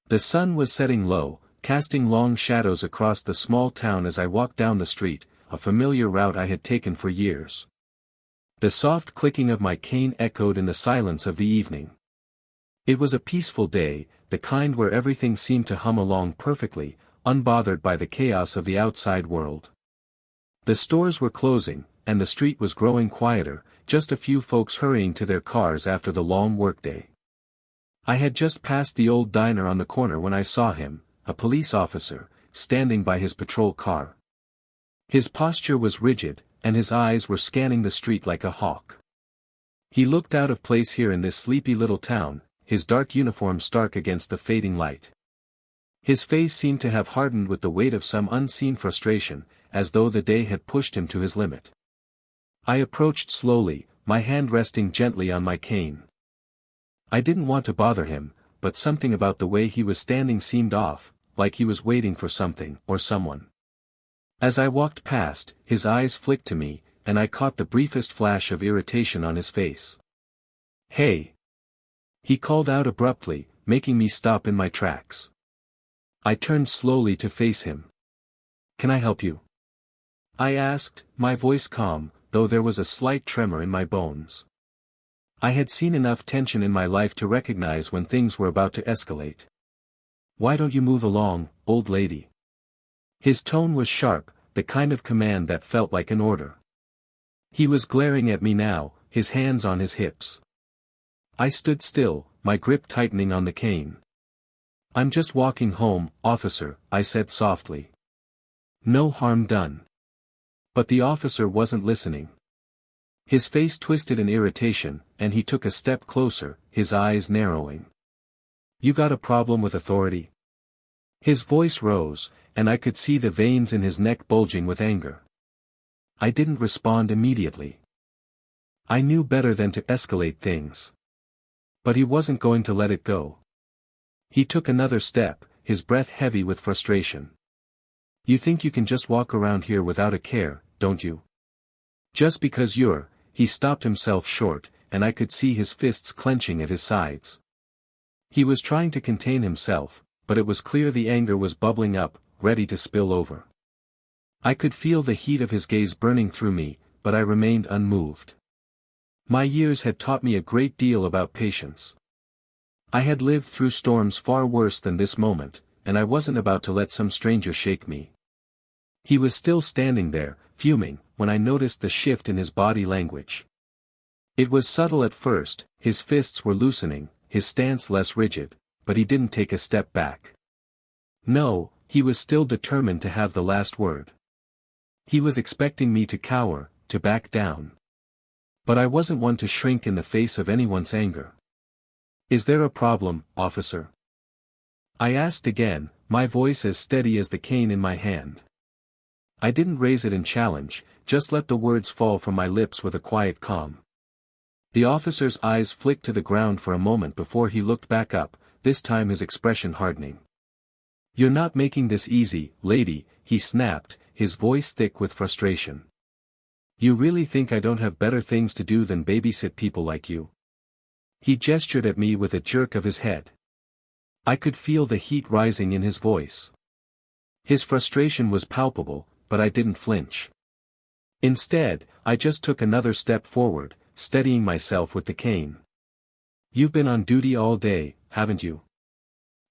The sun was setting low, casting long shadows across the small town as I walked down the street, a familiar route I had taken for years. The soft clicking of my cane echoed in the silence of the evening. It was a peaceful day, the kind where everything seemed to hum along perfectly, unbothered by the chaos of the outside world. The stores were closing, and the street was growing quieter, just a few folks hurrying to their cars after the long workday. I had just passed the old diner on the corner when I saw him, a police officer, standing by his patrol car. His posture was rigid, and his eyes were scanning the street like a hawk. He looked out of place here in this sleepy little town, his dark uniform stark against the fading light. His face seemed to have hardened with the weight of some unseen frustration, as though the day had pushed him to his limit. I approached slowly, my hand resting gently on my cane. I didn't want to bother him, but something about the way he was standing seemed off, like he was waiting for something or someone. As I walked past, his eyes flicked to me, and I caught the briefest flash of irritation on his face. "Hey!" he called out abruptly, making me stop in my tracks. I turned slowly to face him. "Can I help you?" I asked, my voice calm, though there was a slight tremor in my bones. I had seen enough tension in my life to recognize when things were about to escalate. "Why don't you move along, old lady?" His tone was sharp, the kind of command that felt like an order. He was glaring at me now, his hands on his hips. I stood still, my grip tightening on the cane. "I'm just walking home, officer," I said softly. "No harm done." But the officer wasn't listening. His face twisted in irritation, and he took a step closer, his eyes narrowing. "You got a problem with authority?" His voice rose, and I could see the veins in his neck bulging with anger. I didn't respond immediately. I knew better than to escalate things. But he wasn't going to let it go. He took another step, his breath heavy with frustration. "You think you can just walk around here without a care, don't you? Just because you're—" He stopped himself short, and I could see his fists clenching at his sides. He was trying to contain himself, but it was clear the anger was bubbling up, ready to spill over. I could feel the heat of his gaze burning through me, but I remained unmoved. My years had taught me a great deal about patience. I had lived through storms far worse than this moment, and I wasn't about to let some stranger shake me. He was still standing there, fuming, when I noticed the shift in his body language. It was subtle at first, his fists were loosening, his stance less rigid, but he didn't take a step back. No, he was still determined to have the last word. He was expecting me to cower, to back down. But I wasn't one to shrink in the face of anyone's anger. "Is there a problem, officer?" I asked again, my voice as steady as the cane in my hand. I didn't raise it in challenge, just let the words fall from my lips with a quiet calm. The officer's eyes flicked to the ground for a moment before he looked back up, this time his expression hardening. "You're not making this easy, lady," he snapped, his voice thick with frustration. "You really think I don't have better things to do than babysit people like you?" He gestured at me with a jerk of his head. I could feel the heat rising in his voice. His frustration was palpable, but I didn't flinch. Instead, I just took another step forward, steadying myself with the cane. "You've been on duty all day, haven't you?"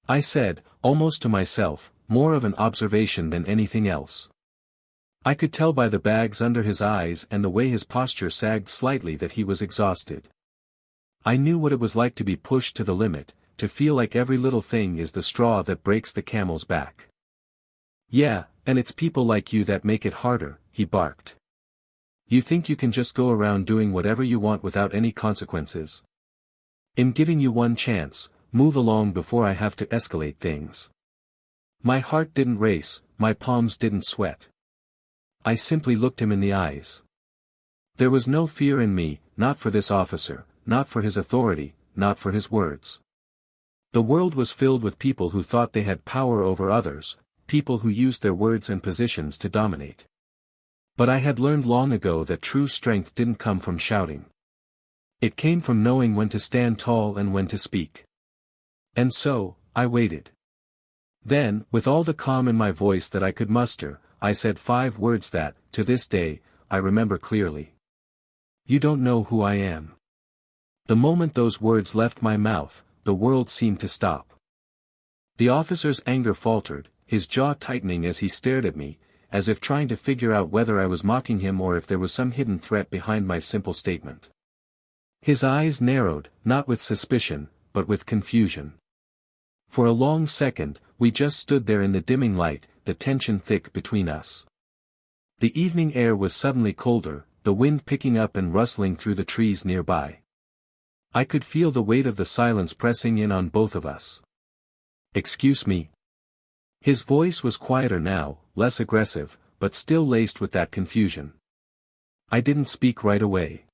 I said, almost to myself, more of an observation than anything else. I could tell by the bags under his eyes and the way his posture sagged slightly that he was exhausted. I knew what it was like to be pushed to the limit, to feel like every little thing is the straw that breaks the camel's back. "Yeah, and it's people like you that make it harder," he barked. "You think you can just go around doing whatever you want without any consequences? I'm giving you one chance, move along before I have to escalate things." My heart didn't race, my palms didn't sweat. I simply looked him in the eyes. There was no fear in me, not for this officer, not for his authority, not for his words. The world was filled with people who thought they had power over others, people who used their words and positions to dominate. But I had learned long ago that true strength didn't come from shouting. It came from knowing when to stand tall and when to speak. And so, I waited. Then, with all the calm in my voice that I could muster, I said 5 words that, to this day, I remember clearly. You don't know who I am. The moment those words left my mouth, the world seemed to stop. The officer's anger faltered, his jaw tightening as he stared at me, as if trying to figure out whether I was mocking him or if there was some hidden threat behind my simple statement. His eyes narrowed, not with suspicion, but with confusion. For a long second, we just stood there in the dimming light, the tension thick between us. The evening air was suddenly colder, the wind picking up and rustling through the trees nearby. I could feel the weight of the silence pressing in on both of us. Excuse me. His voice was quieter now, less aggressive, but still laced with that confusion. I didn't speak right away.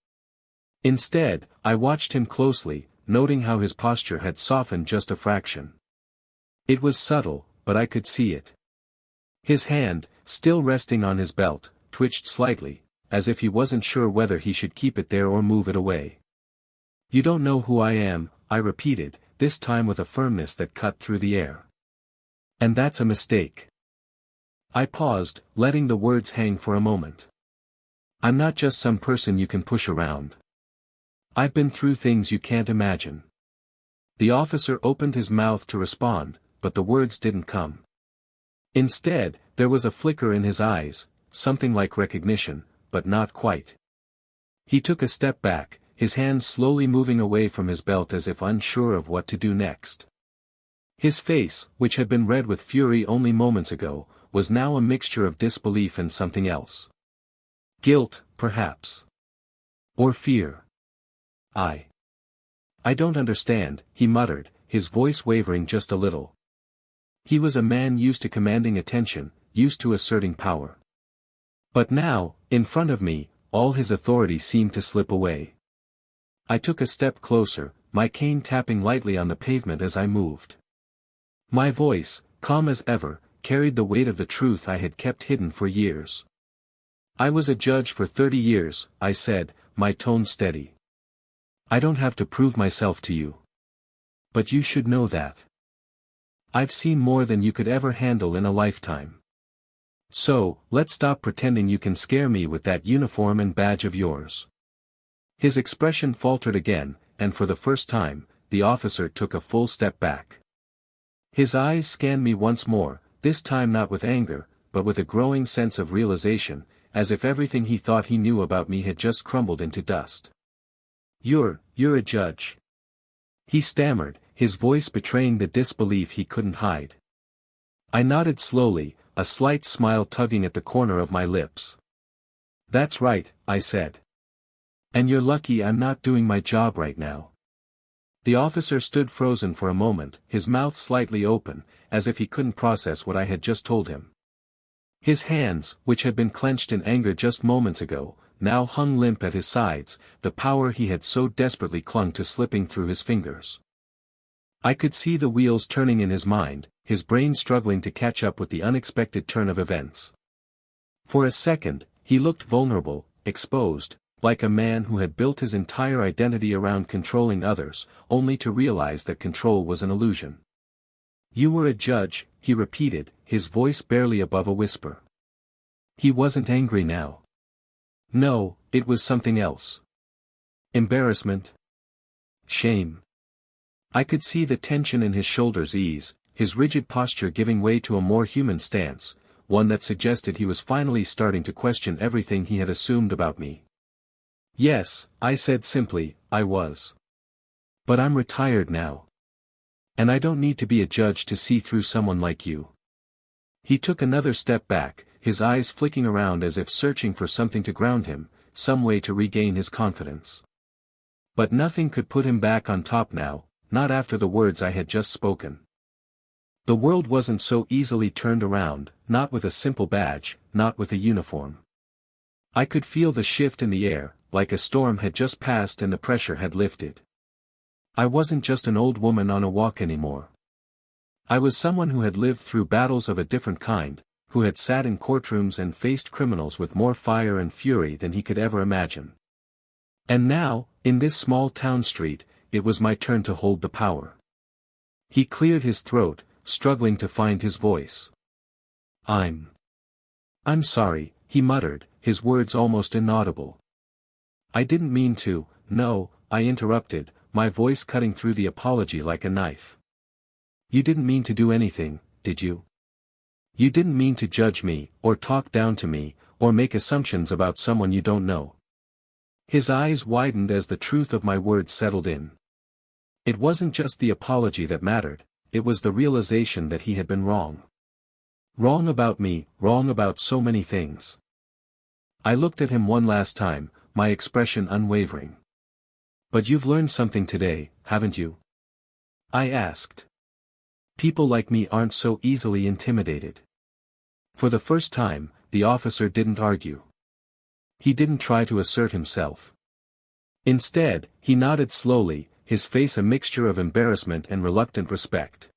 Instead, I watched him closely, noting how his posture had softened just a fraction. It was subtle, but I could see it. His hand, still resting on his belt, twitched slightly, as if he wasn't sure whether he should keep it there or move it away. You don't know who I am, I repeated, this time with a firmness that cut through the air. And that's a mistake. I paused, letting the words hang for a moment. I'm not just some person you can push around. I've been through things you can't imagine. The officer opened his mouth to respond, but the words didn't come. Instead, there was a flicker in his eyes, something like recognition, but not quite. He took a step back, his hands slowly moving away from his belt as if unsure of what to do next. His face, which had been red with fury only moments ago, was now a mixture of disbelief and something else. Guilt, perhaps. Or fear. I don't understand, he muttered, his voice wavering just a little. He was a man used to commanding attention, used to asserting power. But now, in front of me, all his authority seemed to slip away. I took a step closer, my cane tapping lightly on the pavement as I moved. My voice, calm as ever, carried the weight of the truth I had kept hidden for years. I was a judge for 30 years, I said, my tone steady. I don't have to prove myself to you. But you should know that. I've seen more than you could ever handle in a lifetime. So, let's stop pretending you can scare me with that uniform and badge of yours. His expression faltered again, and for the first time, the officer took a full step back. His eyes scanned me once more, this time not with anger, but with a growing sense of realization, as if everything he thought he knew about me had just crumbled into dust. You're a judge. He stammered, his voice betraying the disbelief he couldn't hide. I nodded slowly, a slight smile tugging at the corner of my lips. That's right, I said. And you're lucky I'm not doing my job right now. The officer stood frozen for a moment, his mouth slightly open, as if he couldn't process what I had just told him. His hands, which had been clenched in anger just moments ago, now hung limp at his sides, the power he had so desperately clung to slipping through his fingers. I could see the wheels turning in his mind, his brain struggling to catch up with the unexpected turn of events. For a second, he looked vulnerable, exposed, like a man who had built his entire identity around controlling others, only to realize that control was an illusion. You were a judge, he repeated, his voice barely above a whisper. He wasn't angry now. No, it was something else. Embarrassment. Shame. I could see the tension in his shoulders ease, his rigid posture giving way to a more human stance, one that suggested he was finally starting to question everything he had assumed about me. Yes, I said simply, I was. But I'm retired now. And I don't need to be a judge to see through someone like you. He took another step back, his eyes flicking around as if searching for something to ground him, some way to regain his confidence. But nothing could put him back on top now, not after the words I had just spoken. The world wasn't so easily turned around, not with a simple badge, not with a uniform. I could feel the shift in the air, like a storm had just passed and the pressure had lifted. I wasn't just an old woman on a walk anymore. I was someone who had lived through battles of a different kind, who had sat in courtrooms and faced criminals with more fire and fury than he could ever imagine. And now, in this small town street, it was my turn to hold the power. He cleared his throat, struggling to find his voice. I'm sorry, he muttered, his words almost inaudible. I didn't mean to, no, I interrupted, my voice cutting through the apology like a knife. You didn't mean to do anything, did you? You didn't mean to judge me, or talk down to me, or make assumptions about someone you don't know. His eyes widened as the truth of my words settled in. It wasn't just the apology that mattered, it was the realization that he had been wrong. Wrong about me, wrong about so many things. I looked at him one last time, my expression unwavering. But you've learned something today, haven't you? I asked. People like me aren't so easily intimidated. For the first time, the officer didn't argue. He didn't try to assert himself. Instead, he nodded slowly, his face a mixture of embarrassment and reluctant respect.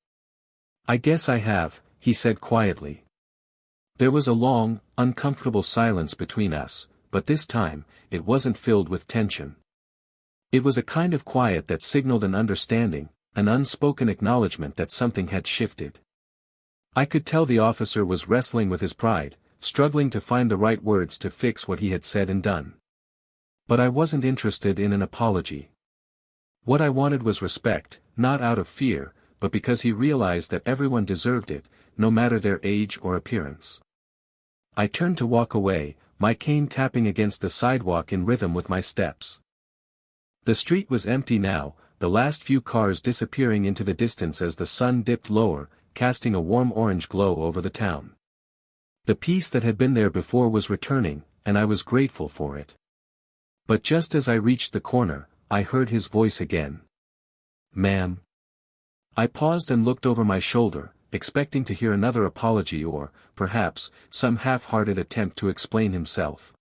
I guess I have, he said quietly. There was a long, uncomfortable silence between us, but this time, it wasn't filled with tension. It was a kind of quiet that signaled an understanding, an unspoken acknowledgement that something had shifted. I could tell the officer was wrestling with his pride, struggling to find the right words to fix what he had said and done. But I wasn't interested in an apology. What I wanted was respect, not out of fear, but because he realized that everyone deserved it, no matter their age or appearance. I turned to walk away, my cane tapping against the sidewalk in rhythm with my steps. The street was empty now, the last few cars disappearing into the distance as the sun dipped lower, casting a warm orange glow over the town. The peace that had been there before was returning, and I was grateful for it. But just as I reached the corner, I heard his voice again. Ma'am. I paused and looked over my shoulder, expecting to hear another apology or, perhaps, some half-hearted attempt to explain himself.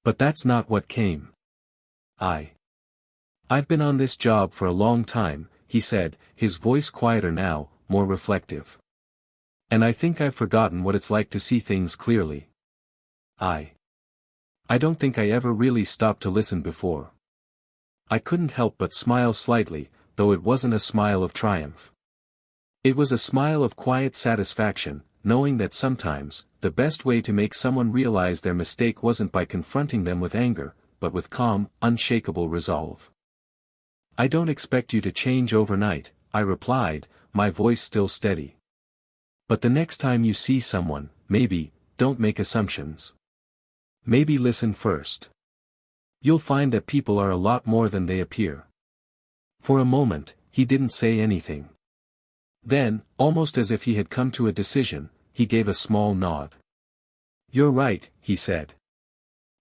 But that's not what came. I've been on this job for a long time, he said, his voice quieter now, more reflective. And I think I've forgotten what it's like to see things clearly. I don't think I ever really stopped to listen before. I couldn't help but smile slightly, though it wasn't a smile of triumph. It was a smile of quiet satisfaction, knowing that sometimes, the best way to make someone realize their mistake wasn't by confronting them with anger, but with calm, unshakable resolve. I don't expect you to change overnight, I replied, my voice still steady. But the next time you see someone, maybe, don't make assumptions. Maybe listen first. You'll find that people are a lot more than they appear. For a moment, he didn't say anything. Then, almost as if he had come to a decision, he gave a small nod. You're right, he said.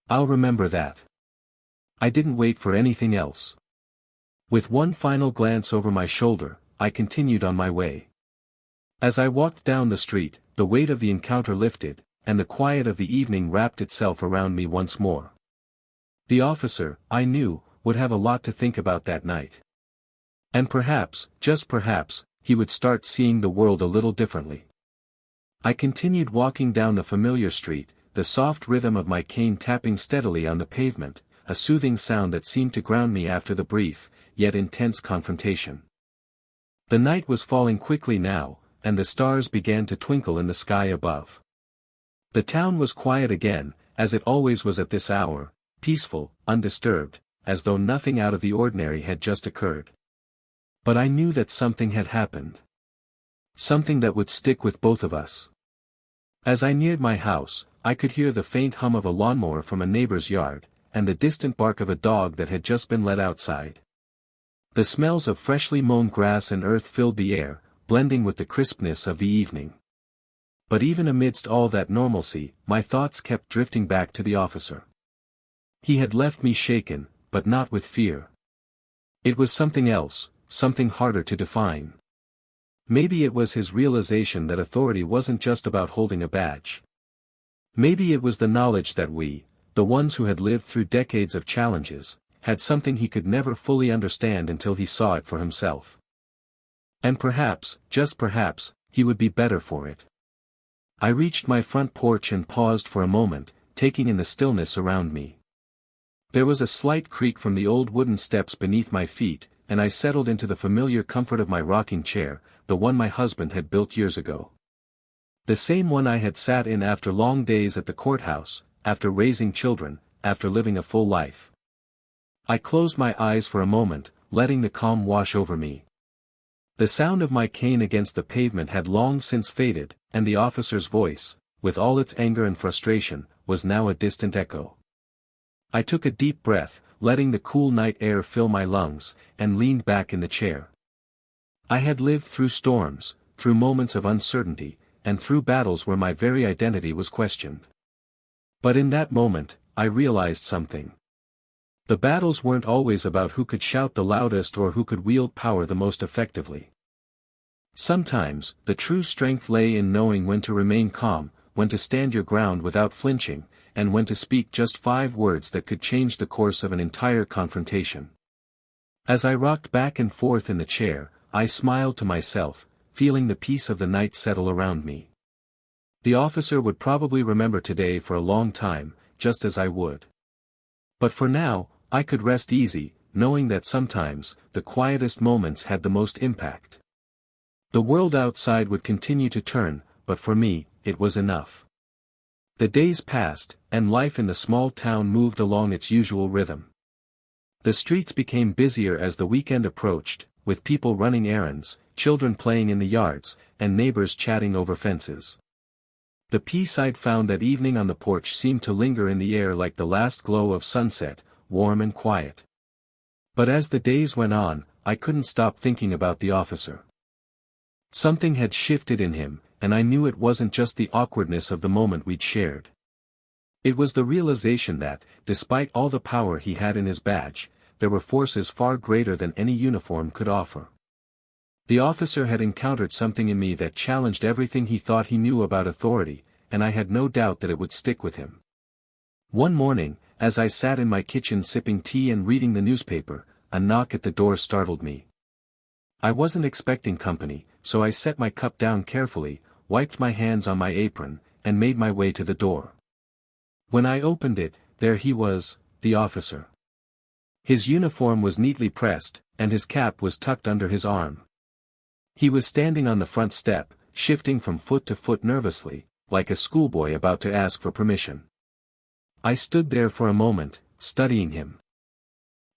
I'll remember that. I didn't wait for anything else. With one final glance over my shoulder, I continued on my way. As I walked down the street, the weight of the encounter lifted, and the quiet of the evening wrapped itself around me once more. The officer, I knew, would have a lot to think about that night. And perhaps, just perhaps, he would start seeing the world a little differently. I continued walking down the familiar street, the soft rhythm of my cane tapping steadily on the pavement, a soothing sound that seemed to ground me after the brief, yet intense confrontation. The night was falling quickly now, and the stars began to twinkle in the sky above. The town was quiet again, as it always was at this hour, peaceful, undisturbed, as though nothing out of the ordinary had just occurred. But I knew that something had happened. Something that would stick with both of us. As I neared my house, I could hear the faint hum of a lawnmower from a neighbor's yard, and the distant bark of a dog that had just been let outside. The smells of freshly mown grass and earth filled the air, blending with the crispness of the evening. But even amidst all that normalcy, my thoughts kept drifting back to the officer. He had left me shaken, but not with fear. It was something else, something harder to define. Maybe it was his realization that authority wasn't just about holding a badge. Maybe it was the knowledge that we, the ones who had lived through decades of challenges, had something he could never fully understand until he saw it for himself. And perhaps, just perhaps, he would be better for it. I reached my front porch and paused for a moment, taking in the stillness around me. There was a slight creak from the old wooden steps beneath my feet, and I settled into the familiar comfort of my rocking chair, the one my husband had built years ago. The same one I had sat in after long days at the courthouse, after raising children, after living a full life. I closed my eyes for a moment, letting the calm wash over me. The sound of my cane against the pavement had long since faded, and the officer's voice, with all its anger and frustration, was now a distant echo. I took a deep breath, letting the cool night air fill my lungs, and leaned back in the chair. I had lived through storms, through moments of uncertainty, and through battles where my very identity was questioned. But in that moment, I realized something. The battles weren't always about who could shout the loudest or who could wield power the most effectively. Sometimes, the true strength lay in knowing when to remain calm, when to stand your ground without flinching, and when to speak just 5 words that could change the course of an entire confrontation. As I rocked back and forth in the chair, I smiled to myself, feeling the peace of the night settle around me. The officer would probably remember today for a long time, just as I would. But for now, I could rest easy, knowing that sometimes, the quietest moments had the most impact. The world outside would continue to turn, but for me, it was enough. The days passed, and life in the small town moved along its usual rhythm. The streets became busier as the weekend approached, with people running errands, children playing in the yards, and neighbors chatting over fences. The peace I'd found that evening on the porch seemed to linger in the air like the last glow of sunset, warm and quiet. But as the days went on, I couldn't stop thinking about the officer. Something had shifted in him, and I knew it wasn't just the awkwardness of the moment we'd shared. It was the realization that, despite all the power he had in his badge, there were forces far greater than any uniform could offer. The officer had encountered something in me that challenged everything he thought he knew about authority, and I had no doubt that it would stick with him. One morning, as I sat in my kitchen sipping tea and reading the newspaper, a knock at the door startled me. I wasn't expecting company, so I set my cup down carefully, wiped my hands on my apron, and made my way to the door. When I opened it, there he was, the officer. His uniform was neatly pressed, and his cap was tucked under his arm. He was standing on the front step, shifting from foot to foot nervously, like a schoolboy about to ask for permission. I stood there for a moment, studying him.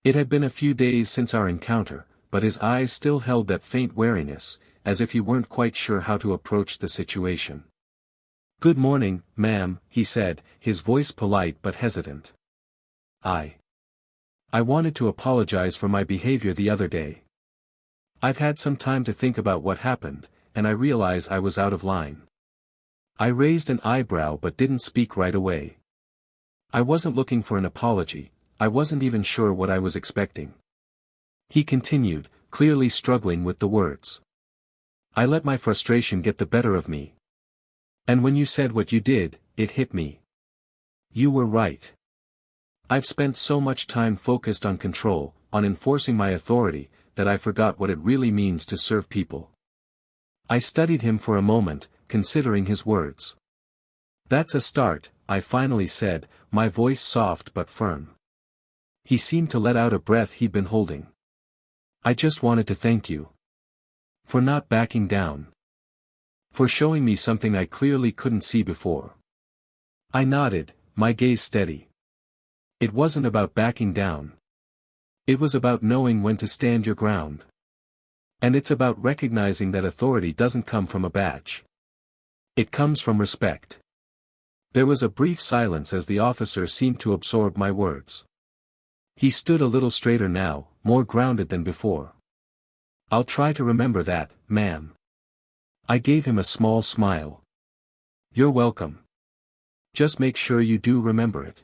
It had been a few days since our encounter, but his eyes still held that faint wariness, as if he weren't quite sure how to approach the situation. "Good morning, ma'am," he said, his voice polite but hesitant. I wanted to apologize for my behavior the other day. I've had some time to think about what happened, and I realize I was out of line. I raised an eyebrow but didn't speak right away. I wasn't looking for an apology, I wasn't even sure what I was expecting. He continued, clearly struggling with the words. "I let my frustration get the better of me. And when you said what you did, it hit me. You were right. I've spent so much time focused on control, on enforcing my authority, that I forgot what it really means to serve people." I studied him for a moment, considering his words. "That's a start," I finally said, my voice soft but firm. He seemed to let out a breath he'd been holding. "I just wanted to thank you. For not backing down. For showing me something I clearly couldn't see before." I nodded, my gaze steady. It wasn't about backing down. It was about knowing when to stand your ground. And it's about recognizing that authority doesn't come from a badge. It comes from respect. There was a brief silence as the officer seemed to absorb my words. He stood a little straighter now, more grounded than before. "I'll try to remember that, ma'am." I gave him a small smile. "You're welcome. Just make sure you do remember it."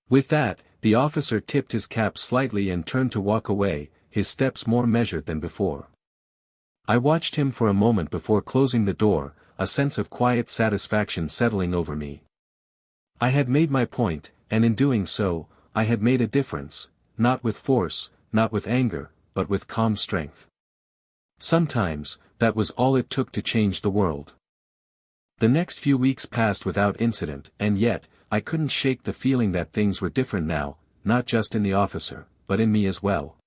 With that, the officer tipped his cap slightly and turned to walk away, his steps more measured than before. I watched him for a moment before closing the door, a sense of quiet satisfaction settling over me. I had made my point, and in doing so, I had made a difference, not with force, not with anger, but with calm strength. Sometimes, that was all it took to change the world. The next few weeks passed without incident, and yet, I couldn't shake the feeling that things were different now, not just in the officer, but in me as well.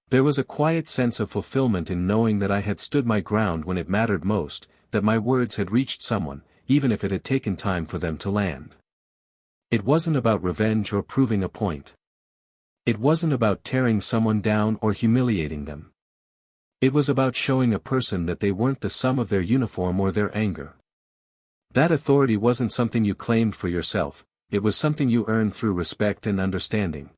There was a quiet sense of fulfillment in knowing that I had stood my ground when it mattered most, that my words had reached someone, even if it had taken time for them to land. It wasn't about revenge or proving a point. It wasn't about tearing someone down or humiliating them. It was about showing a person that they weren't the sum of their uniform or their anger. That authority wasn't something you claimed for yourself, it was something you earned through respect and understanding.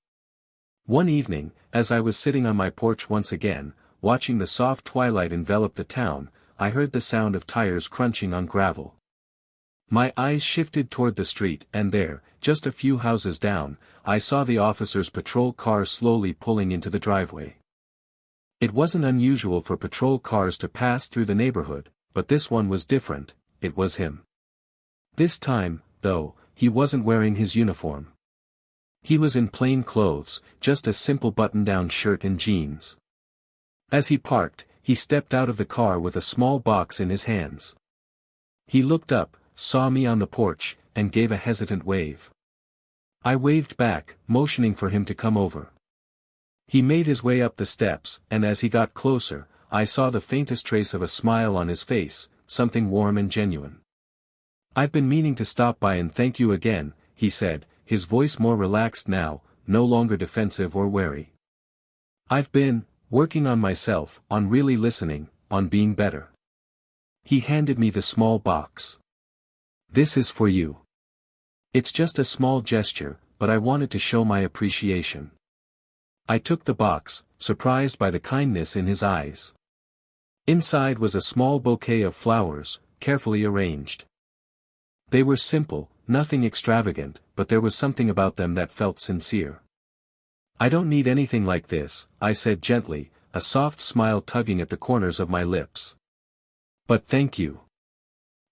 One evening, as I was sitting on my porch once again, watching the soft twilight envelop the town, I heard the sound of tires crunching on gravel. My eyes shifted toward the street and there, just a few houses down, I saw the officer's patrol car slowly pulling into the driveway. It wasn't unusual for patrol cars to pass through the neighborhood, but this one was different, it was him. This time, though, he wasn't wearing his uniform. He was in plain clothes, just a simple button-down shirt and jeans. As he parked, he stepped out of the car with a small box in his hands. He looked up, saw me on the porch, and gave a hesitant wave. I waved back, motioning for him to come over. He made his way up the steps, and as he got closer, I saw the faintest trace of a smile on his face, something warm and genuine. "I've been meaning to stop by and thank you again," he said, his voice more relaxed now, no longer defensive or wary. "I've been working on myself, on really listening, on being better." He handed me the small box. "This is for you." It's just a small gesture, but I wanted to show my appreciation. I took the box, surprised by the kindness in his eyes. Inside was a small bouquet of flowers, carefully arranged. They were simple, nothing extravagant, but there was something about them that felt sincere. "I don't need anything like this," I said gently, a soft smile tugging at the corners of my lips. "But thank you."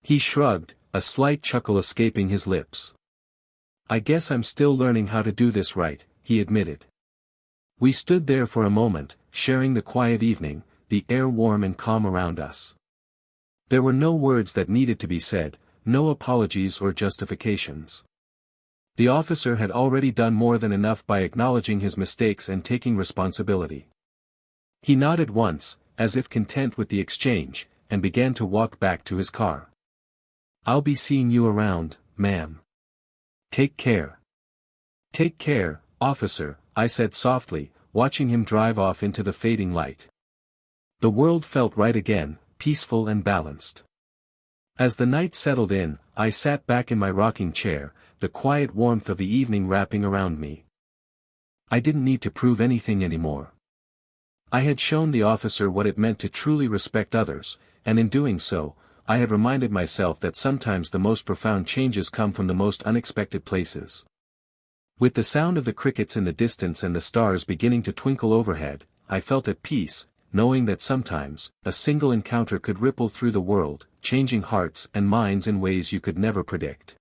He shrugged, a slight chuckle escaping his lips. "I guess I'm still learning how to do this right," he admitted. We stood there for a moment, sharing the quiet evening, the air warm and calm around us. There were no words that needed to be said, no apologies or justifications. The officer had already done more than enough by acknowledging his mistakes and taking responsibility. He nodded once, as if content with the exchange, and began to walk back to his car. "I'll be seeing you around, ma'am. Take care." "Take care, officer," I said softly, watching him drive off into the fading light. The world felt right again, peaceful and balanced. As the night settled in, I sat back in my rocking chair, the quiet warmth of the evening wrapping around me. I didn't need to prove anything anymore. I had shown the officer what it meant to truly respect others, and in doing so, I had reminded myself that sometimes the most profound changes come from the most unexpected places. With the sound of the crickets in the distance and the stars beginning to twinkle overhead, I felt at peace, knowing that sometimes, a single encounter could ripple through the world, changing hearts and minds in ways you could never predict.